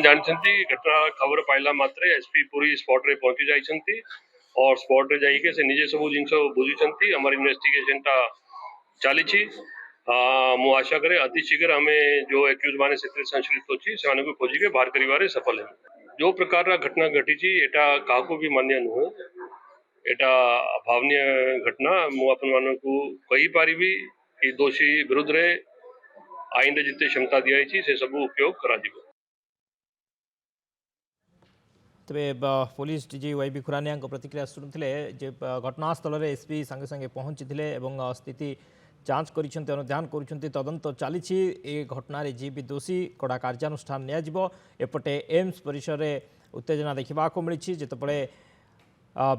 अपन जानते घटना खबर पाइला मात्रे एसपी पूरी स्पॉट रे पहुंची जाइछंती और स्पॉट रे जाइके से निजे सब जिनस बुझीछंती हमर इन्वेस्टिगेशन टा चली मु आशा करे अति शीघ्र हमें जो एक्यूज माने से संश्लिष्ट अच्छी से खोजिके बाहर करिवारे सफल है। जो प्रकार घटना घटी एटा काको भी मान्य नुहे, एटा अभावनीय घटना मु अपन मानकु कही पारिबी कि दोषी विरुद्ध रे आईन रे जिते क्षमता दिया से सब उपयोग करा जिवो। तेरे पुलिस डीजी वाई खुरानिया प्रतिक्रिया शुणुले घटनास्थल में एसपी संगे संगे पहुंची स्थिति जांच अनुधान कर तदंत चली घटन जी भी दोषी कड़ा कार्यानुष्ठान निपटे एम्स परिसर में उत्तेजना देखा मिली जितेबले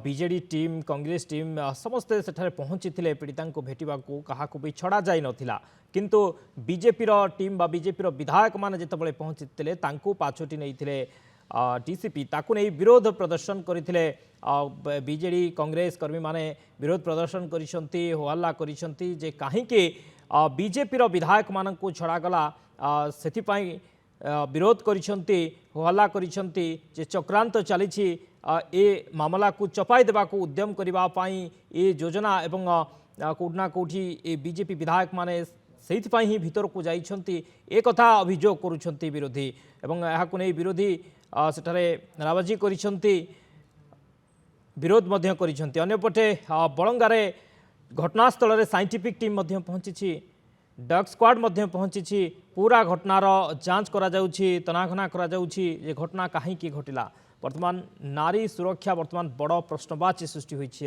बीजेडी टीम कांग्रेस टीम समस्ते सेठारे पहुंची पीड़िता भेटा क्या भी छड़ा जाई नथिला किंतु बीजेपी टीम बा बीजेपी विधायक मान जितेबले पहुंची पाछोटी नहीं डीसीपी ताकू नहीं विरोध प्रदर्शन करते बीजेडी कांग्रेस कर्मी माने विरोध प्रदर्शन करिसंती होहल्ला करिसंती जे कहीं बीजेपी विधायक मान को छड़ागला से विरोध करिसंती होहल्ला करिसंती जे चक्रांत चली ए मामला को चपाई देवा को उद्यम करने ये योजना एवं कौटना कौटी ए बीजेपी विधायक माने से ही भीतर को जाइछंती एक कथा अभियोग करुछंती विरोधी एवं यहाँ नहीं विरोधी सेठारे नाराबाजी करिसंती विरोध मध्य करिसंती अन्यपटे बलंगारे घटनास्थल में साइंटिफिक टीम पहुंची डग स्क्वाड पहुंची पूरा घटनार जांच करा जाउछि तनाघना करा जाउछि जे घटना कहीं घटिला। वर्तमान नारी सुरक्षा वर्तमान बड़ प्रश्नवाची सृष्टि होइछि।